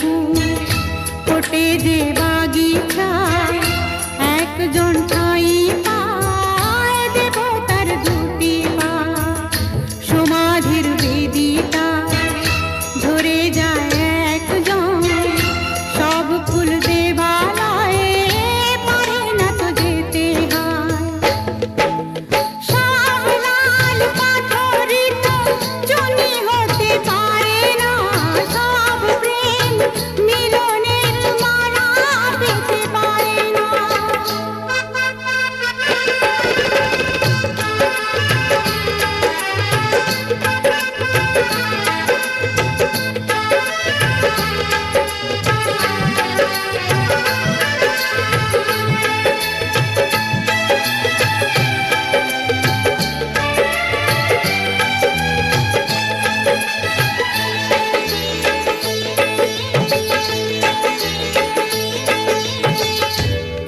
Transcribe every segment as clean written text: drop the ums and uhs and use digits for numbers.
ফুল ফোটে যে বাগিচায় একজন ঠাই পায় দেবতার দুটি পা সমাধির বেদিতা ধরে যায় একজন সব ফুল দেবালয়ে পারে না তো যেতে হয় সব লাল পাথরিত জনি হতে পারে না সব প্রেম মিলনের মালা পেতে পারে না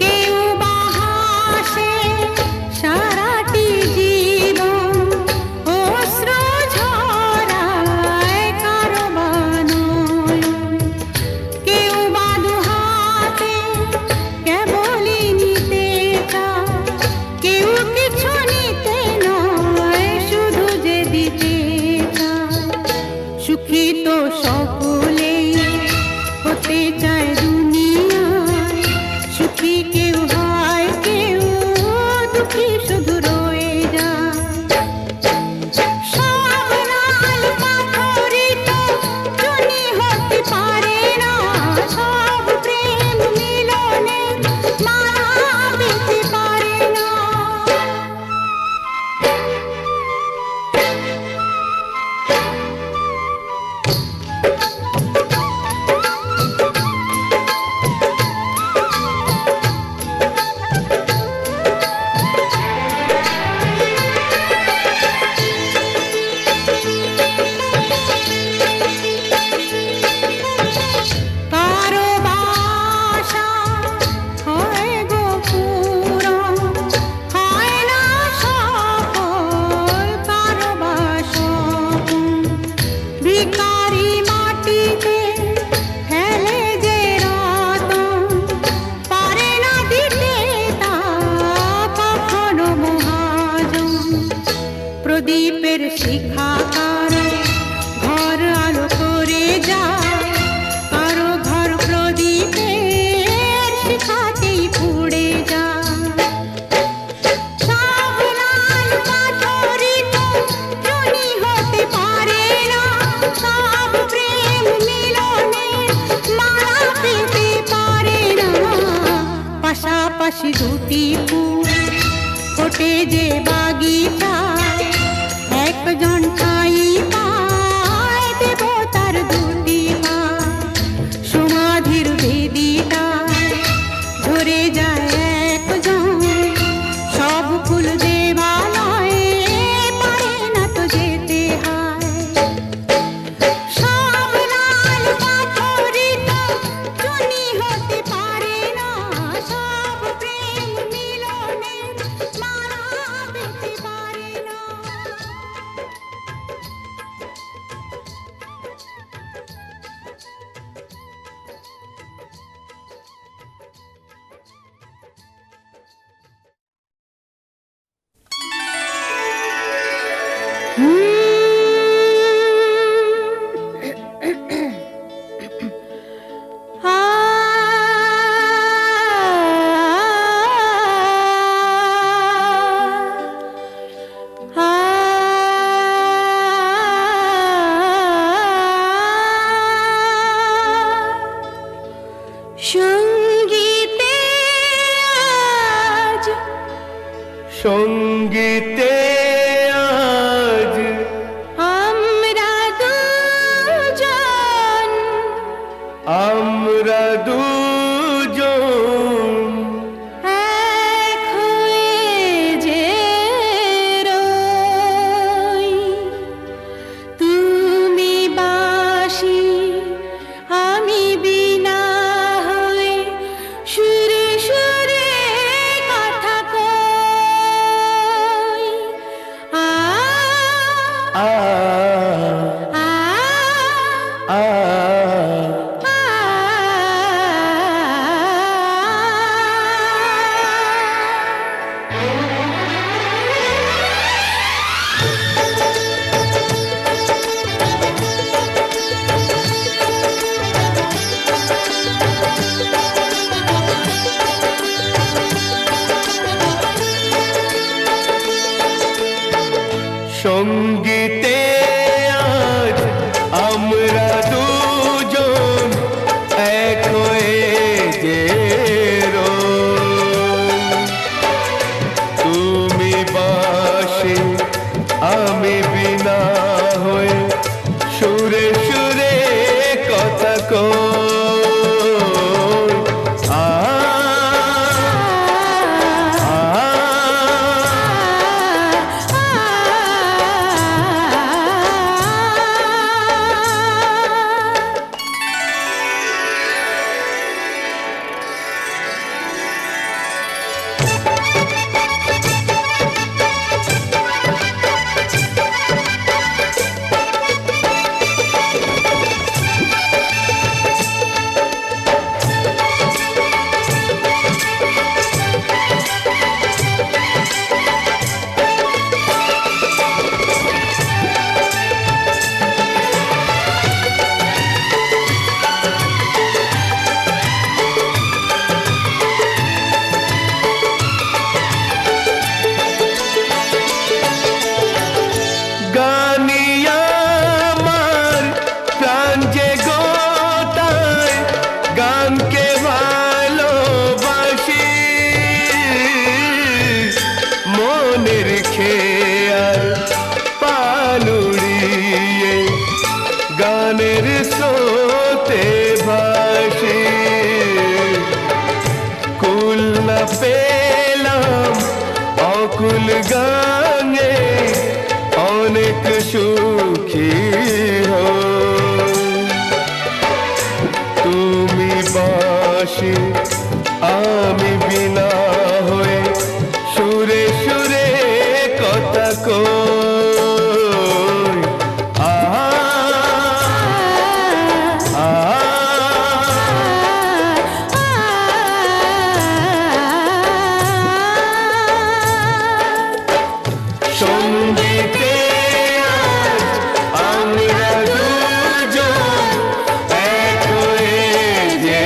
কেউ বা হাসে সারাটি জীবন অশ্রু ঝরায় কারো বা নয়ন কেউ বা দুহাতে কেবলই নিতে চায় কেউ কিছু নিতে নয় শুধু যে দিতে চায় সুখী তো সকলেই হতে চায় দুনিয়ায় সুখী কেউ হয় কেউ দুঃখী শুধু রয়ে যায় সব লাল পাথরিত জনি হতে পারে না সব প্রেম মিলনে মালা পেতে পারে না কারো বাসা হয় গো পুরন হয় না সফল কারো বাসা ভিখারি মাটিতে ফেলে যে রতন পারে না দিতে তা কখনো মহাজন প্রদীপের শিখা কারো ঘর আলো করে যায় কারো ঘর প্রদীপের শিখাতেই পুড়ে যায় সব লাল পাথরিত জনি হতে পারে না সব প্রেম মিলনের মালা পেতে পারে না পাশাপাশি দুটি ফুল ফোটে যে বাগিচায় একজন ঠাই পায় দেবতার দুটি পা সমাধির বেদিতায় ধরে যায় একজন সব ফুল দেবালয়ে পারে না তো যেতে হয় সব লাল পাথরিত জনি হতে পারে না সব প্রেম মিলনের মালা পেতে পারে না সঙ্গীতে আজ সঙ্গীতে আজ আমরা দুজন আমরা দুজন এক হয়ে যে রই তুমি বাঁশি আমি বীণা হয়ে সুরে সুরে কথা কই সঙ্গীতে আজ আমরা দুজন এক হয়ে যে রই। তুমি বাঁশি আমি বিনা হয়ে সুরে সুরে কথা কই। গানকে ভালোবাসি মনের খেয়াল পালুড়িয়ে গানের স্রোতে ভাসি। কুল না পেলাম অকুল গানে অনেক সুখী হই। তুমি বাঁশি আমি বিনা হয়ে সুরে সুরে কথা কই। সঙ্গীতে আমরা দুজন এক হয়ে যে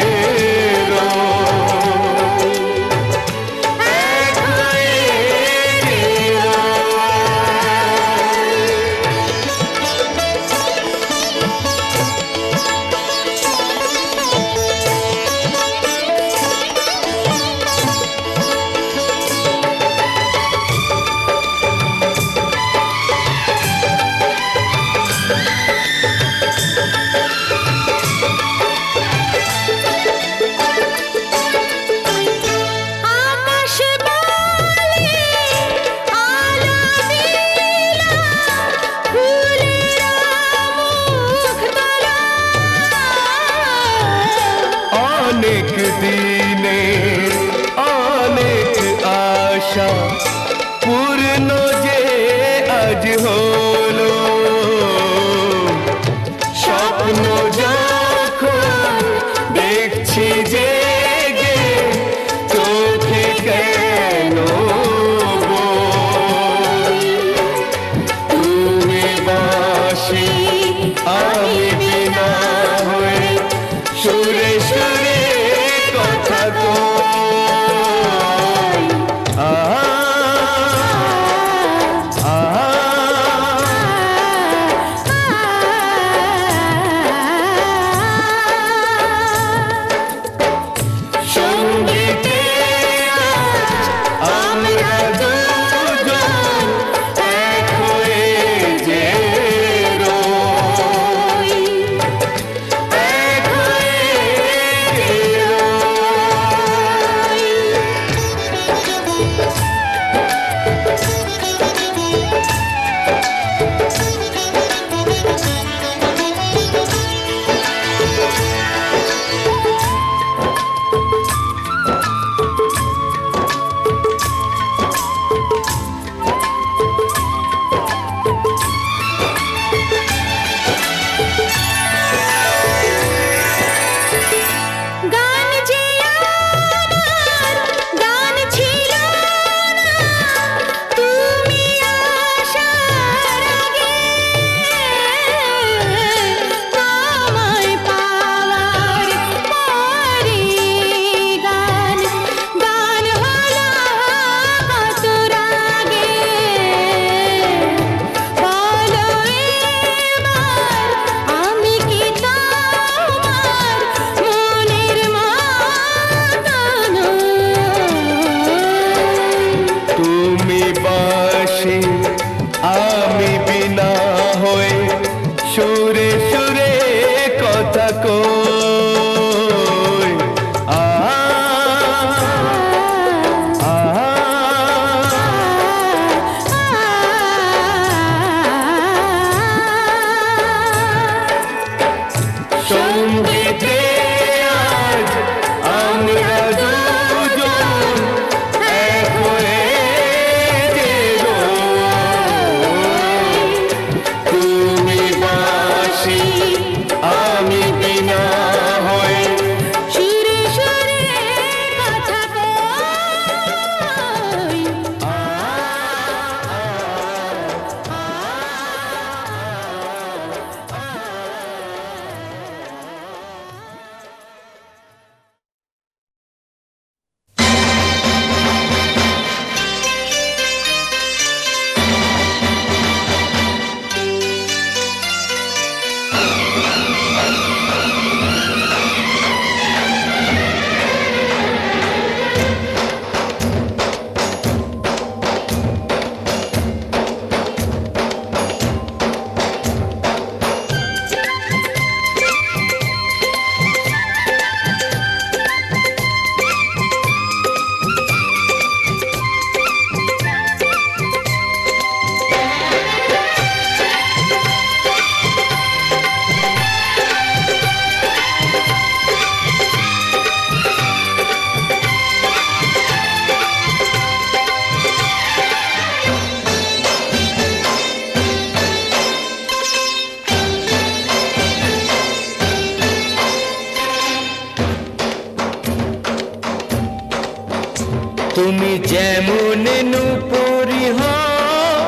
রই, এক হয়ে যে আকাশ বলে আলো দিলা ফুলেরা মুখ তোলা। অনেক দিনে অনেক আশা পূর্ণ যে আজ হলো। স্বপ্ন যখন দেখছি জেগে চোখে কেন বই। তুমি বাঁশি আমি বিনা হয়ে সুরে সুরে কথা কই। যেমন নূপুরি হও,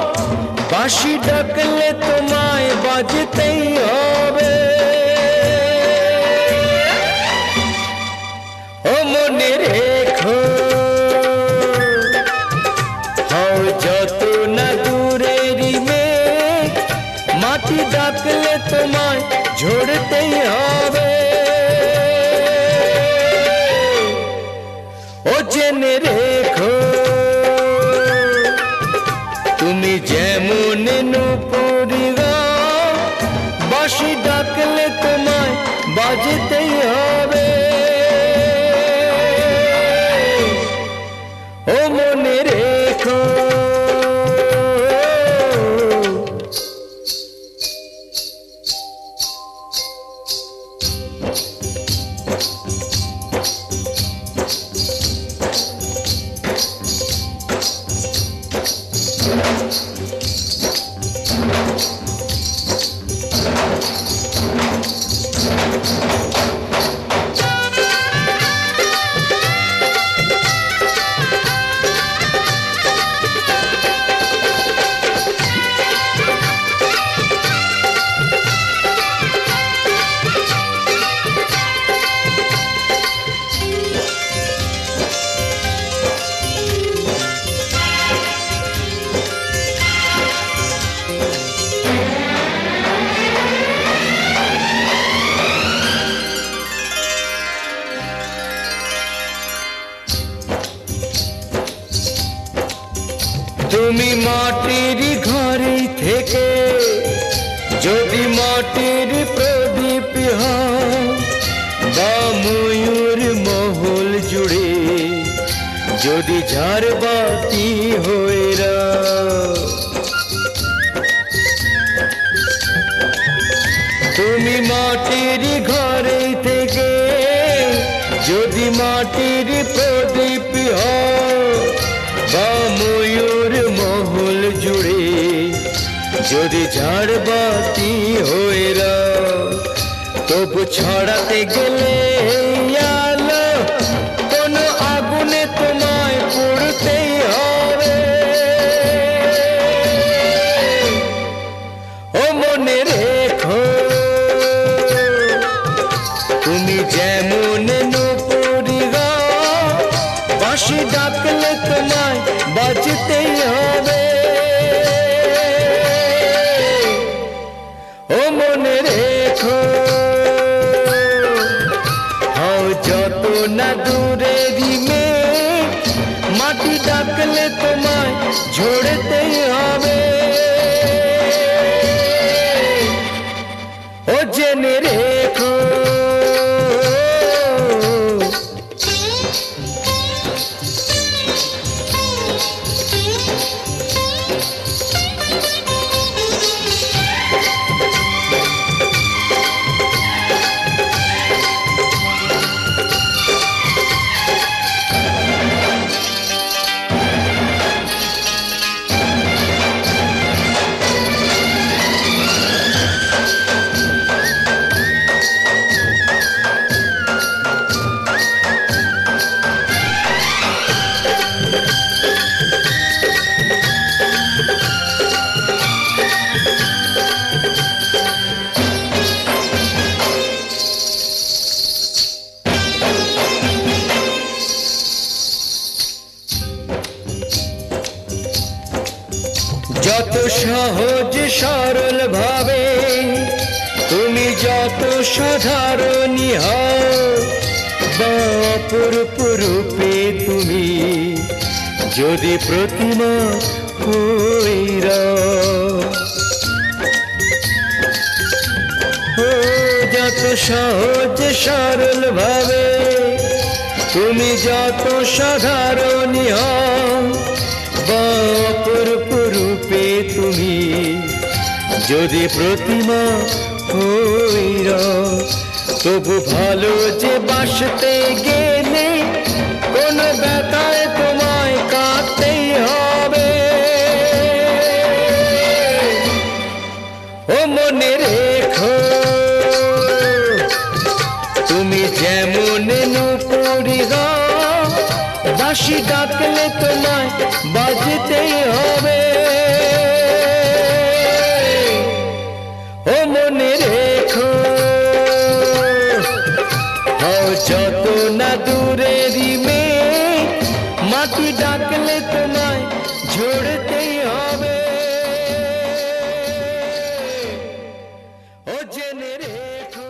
বাঁশি ডাকলে তোমায় বাজতেই হবে। ও মনে রেখো, হও যত না দূরেরই মেঘ, মাটি ডাকলে তোমায় ঝরতেই হবে। ও জেনে রেখো, তুমি যেমন নূপুরি হও, বাঁশি ডাকলে তোমায় বাজতেই হবে। ও মনে রেখো। তুমি মাটির ঘরে থেকে যদি মাটির প্রদীপ হও, বা ময়ূর মহল জুড়ে যদি ঝাড়বাতি হয়ে রাও, তুমি মাটির ঘরে থেকে যদি মাটির প্রদীপ হও, বা ময়ূর মহল জুড়ে যদি ঝাড়বাতি হয়ে রাও, তবু ছড়াতে গেলে আলো কোনো আগুনে তোমায় পুড়তেই হবে। ও মনে রেখো, তুমি যেমন নূপুরি হও, বাঁশি ডাকলে তোমায় বাজতেই হবে। ও মনে রেখো, হও যত না দূরেরই মেঘ, মাটি ডাকলে তোমায় ঝরতেই হবে। ও জেনে রেখো। যত সহজ সরল ভাবে তুমি যত সাধারণী হও, বা অপরূপ রূপে তুমি যদি প্রতিমা হইরা, ও যত সহজ সরল ভাবে তুমি যত সাধারণী হও, বা অপরূপ রূপে তুমি যদি প্রতিমা হইরা, তবু ভালো যে বাসতে গেলে কোনো ব্যথায় তোমায় কাঁদতেই হবে। ও মনে রেখো, তুমি যেমন নূপুরি হও, বাঁশি ডাকলে তোমায় বাজতেই হবে। ও মনে রেখো, হও যত না দূরেরই মেয়ে, মাটি ডাকলে তোমায় ঝরতেই হবে। ও জেনে রেখো।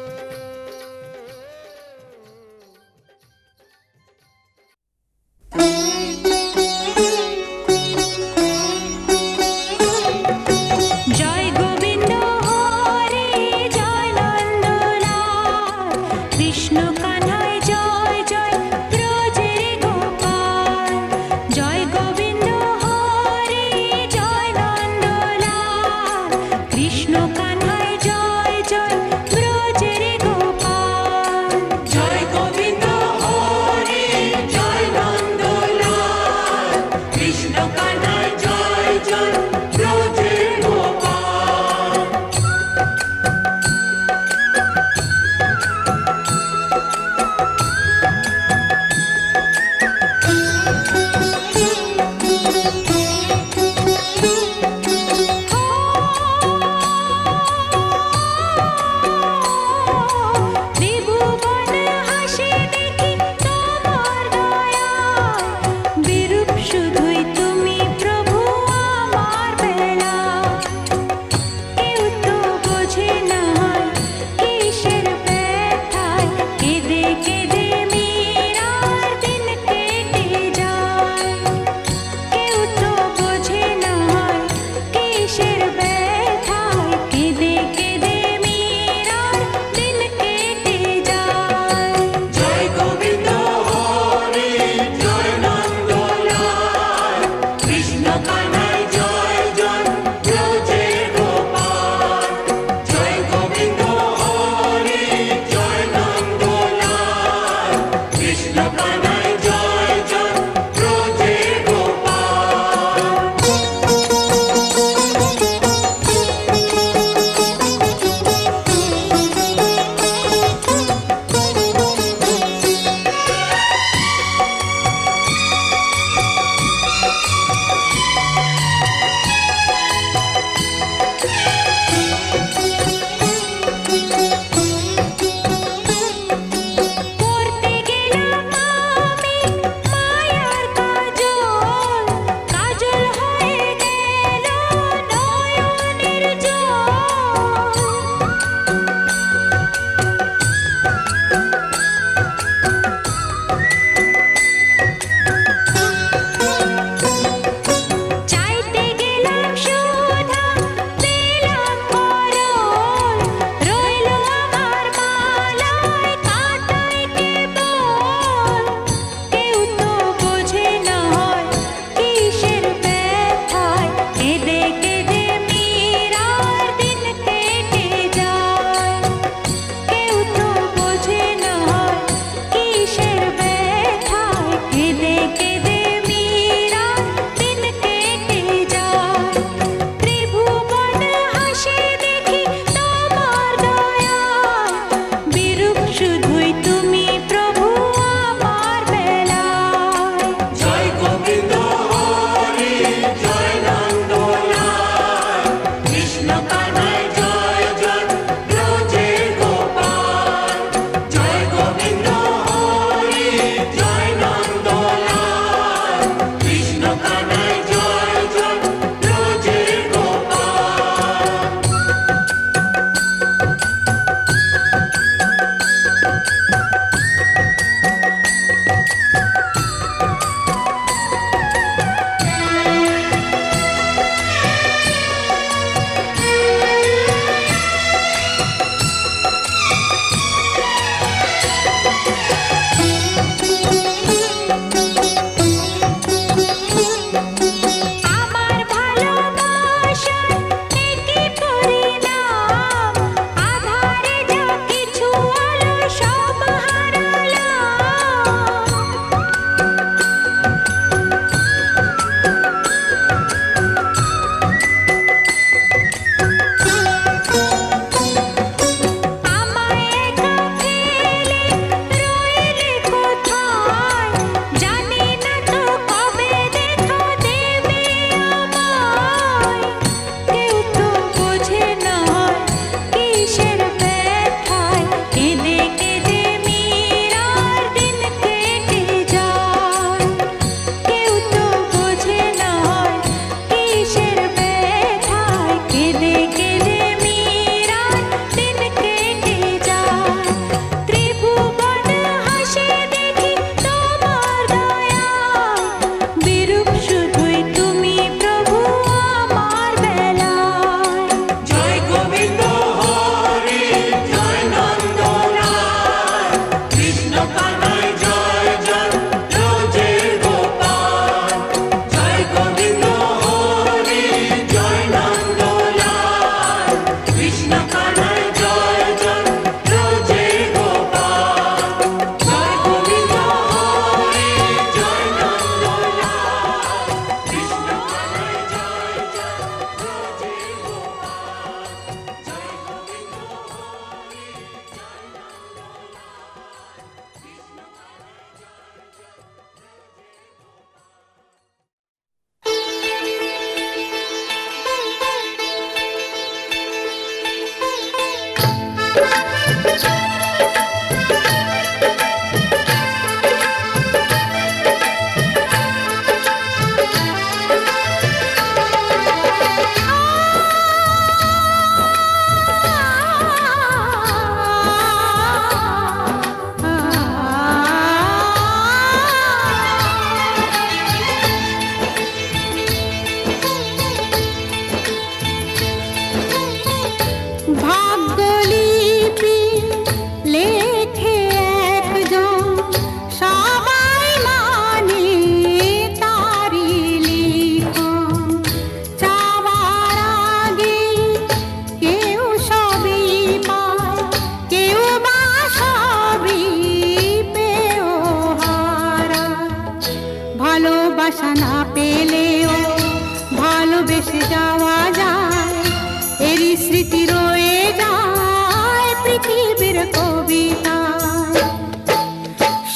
স্মৃতি রয়ে যায় পৃথিবীর কবিতা।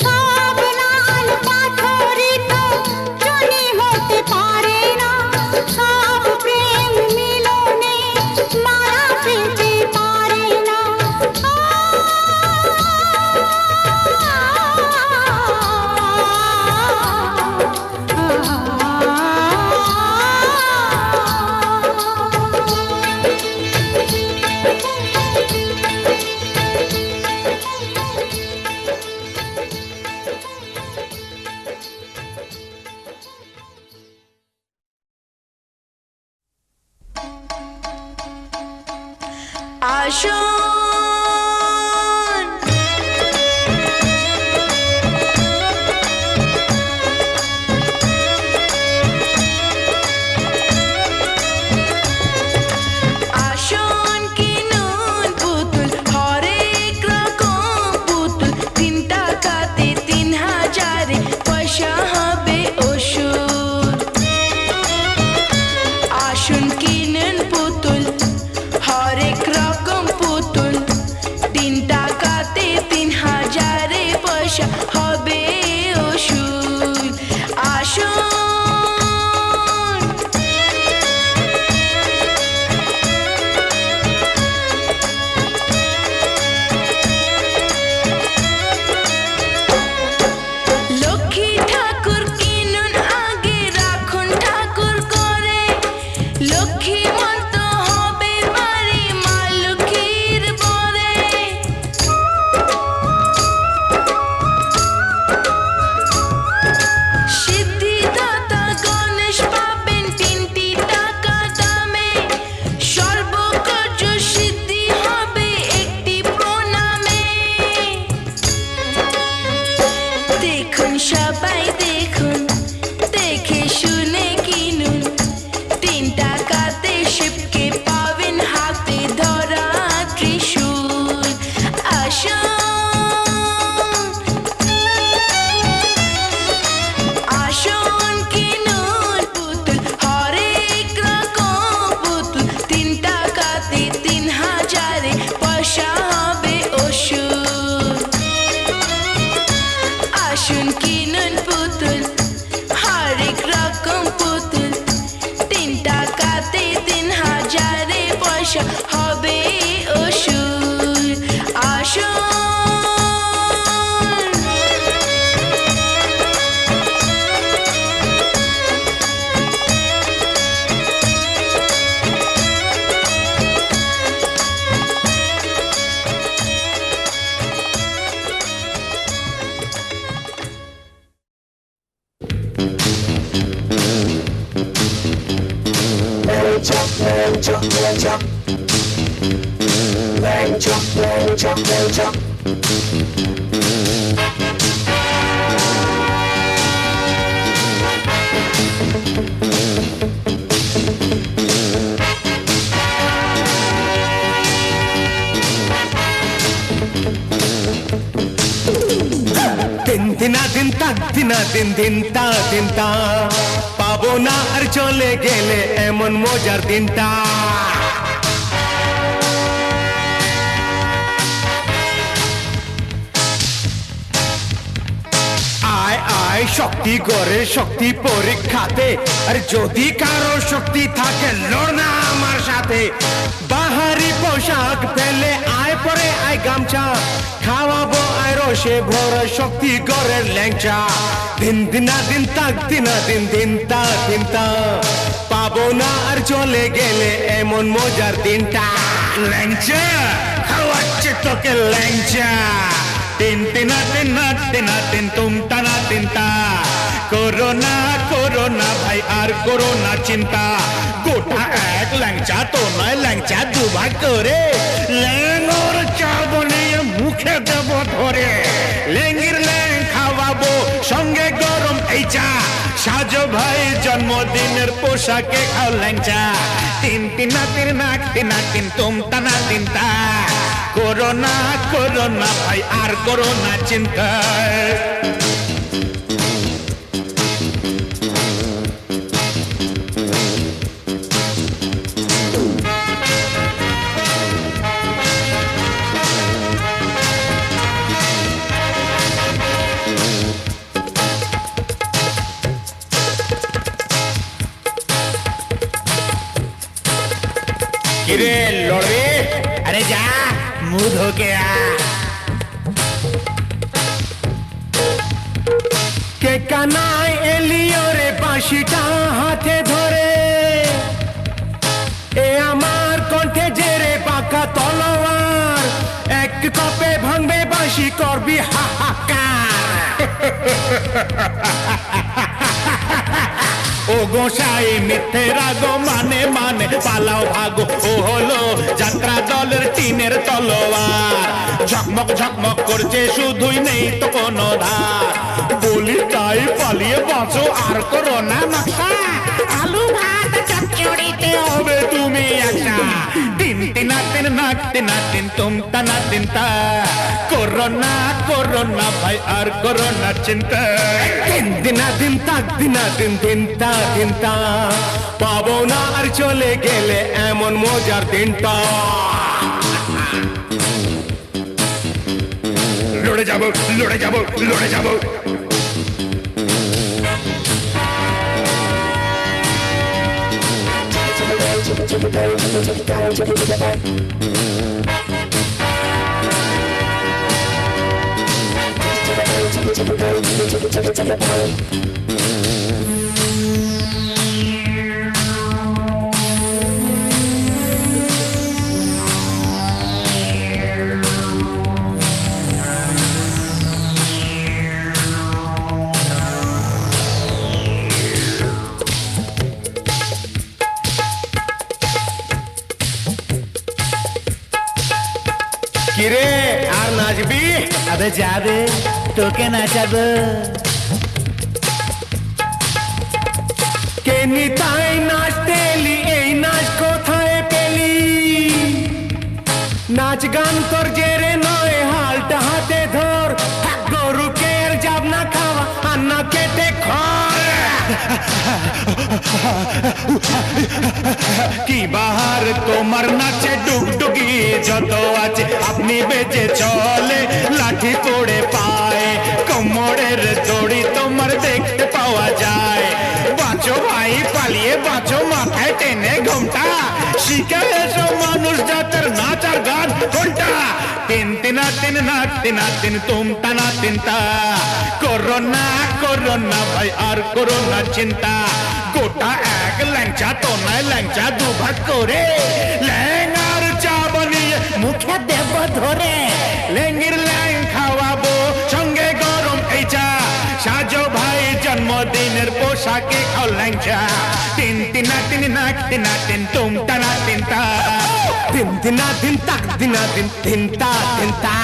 সব লাল পাথরই তো জনি হতে পারে না, সব প্রেম মিলনে মারা পেতে পারে না। আসুন আসুন কিনুন পুতুল, হরেক রকম পুতুল, 3 টাকাতে 3000-এ পয়সা হবে ওষুধ। আসুন কিনুন পুতুল, হরেক রকম পুতুল, 3 টাকাতে 3000-এ পয়সা হবে ওষুধ। আসুন লক্ষ্মী ঠাকুর কিনুন আগে, রাখুন ঠাকুর করে, লক্ষ্মী মন্ত হবে বাড়ি মা লক্ষ্মীর বরে। সিদ্ধিদাতা গণেশ পাবেন 3টি টাকা দামে, সর্বকার্য সিদ্ধি হবে একটি প্রণামে। দেখুন সবাই দেখুন, দেখে শুনে কিনুন, 3 টাকাতে শিবকে পাবেন হাতে ধরা ত্রিশূল। আসুন কিনুন পুতুল, হরেক রকম পুতুল, 3 টাকাতে 3000-এ পয়সা হবে ওষুধ। আসুন কিনুন পুতুল, হরেক রকম পুতুল, 3 টাকাতে 3000-এ পয়সা হবে ওষুধ। আসুন দিনটা পাবো না আর চলে গেলে এমন মজার দিনটা। আয় আয় শক্তি করে শক্তি পরীক্ষাতে, আর যদি কারো শক্তি থাকে লড় না আমার সাথে। বাহারি পোশাক পেলে আয় পরে আয় গামছা, খাওয়াবো আয় রসে ভরা শক্তি গড়ের ল্যাংচা। দিন দিনটা পাবো না আর চলে গেলে এমন মজার দিনটা। ল্যাংচা খাওয়াচ্ছে তোকে ল্যাংচা, তিন তুমটা না তিনটা। করোনা ভাই আর করোনা চিন্তা, গোটা এক ল্যাংচা তো নয় ল্যাংচা দুভাগ করে, ল্যাঙর চাব নিয়ে মুখে দেব ধরে। লেঙ্গির ল্যাং খাওয়াবো সঙ্গে গরম এই চা, সাজো ভাই জন্মদিনের পোশাকে খাও ল্যাংচা। তিন তুমটা না তিনটা, করোনা ভাই আর করোনা চিন্তা। কিরে লড়বি? আরে যা মুখ ধোকে আ। কে কানাই এলিও রে বাঁশিটা হাতে ধরে, এ আমার কণ্ঠে জেরে পাকা তলোয়ার, এক কপে ভাঙবে বাঁশি করবি হাহাকার। ও গোসাই মিথ্যে রাগো মানে মানে পালাও ভাগো, ও হলো যাত্রা দলের টিনের তলোয়ার। ঝকমক ঝকমক করছে শুধুই নেই তো কোনো ধার, বলি তাই পালিয়ে বাঁচো আর করো না নকশা। আলু ভাত চচ্চড়িতে হবে তুমি একটা, তিন তিনা তিন নাক তিনা তিন তুমটা না তিনটা, করো না ভাই আর করো না চিন্তা। দিন দিনা দিন তাক দিনা দিন দিনটা দিনটা, পাবো না আর চলে গেলে এমন মজার দিনটা। লড়ে যাবো লড়ে যাবো লড়ে যাবো। কিরে আর নাচবি? আবে যাবে তোকে নাচাবো। কে নিতাই নাচতে এলি, এই নাচ কোথায় পেলি? নাচ গান তোর জেরে নয়, হালটা হাতে ধর, গরুকে আর যাব না খাওয়া আর না কেটে খড়। কি বাহার তোমার নাচে ডুগডুগি যত আছে, আপনি বেঁচে চলে লাঠি পড়ে পায়, কোমরের দড়ি তোমার দেখতে পাওয়া যায়। বাঁচো ভাই পালিয়ে বাঁচো মাথায় টেনে ঘোমটা, শিখে এসো মানুষ জাতের নাচ আর গান কোনটা। তিন তিনা তিন নাক তিনা তিন তুমটা না তিনটা, করো না ভাই আর করো না চিন্তা। গোটা এক ল্যাংচা তো নয় ল্যাংচা দুভাগ করে, ল্যাংআর চা বানিয়ে মুখে দেব ধরে, ল্যাংয়ের ল্যাং খাওয়াবো সঙ্গে গরম এই চা। সাজো ভাই জন্মদিনের পোশাকে খাও ল্যাংচা, তিন তিনা তিন নাক তিনা তিন তুমটা না তিনটা। দিন দিনা দিন তাক দিনা দিন দিনটা দিনটা।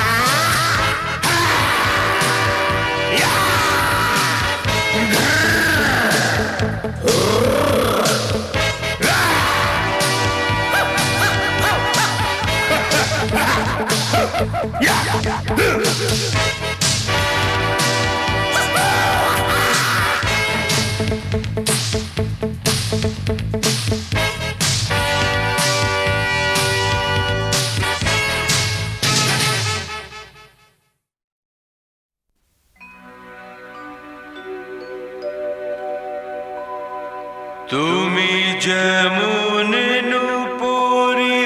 তুমি যেমন নূপুরি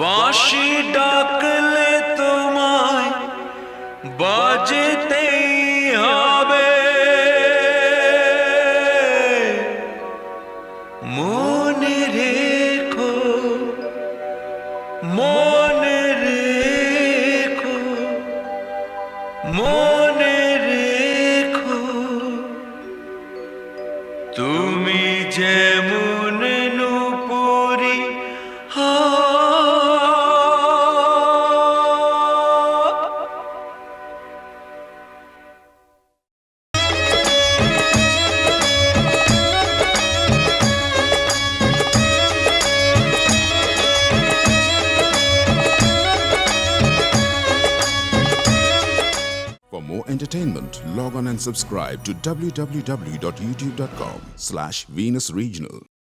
বাঁশি ডাকলে তোমায় বাজতেই হবে, মনে রেখো মনে রেখো মনে রেখো, তুমি যেমন নূপুরি For more entertainment, log on and subscribe to www.youtube.com/Venus Regional.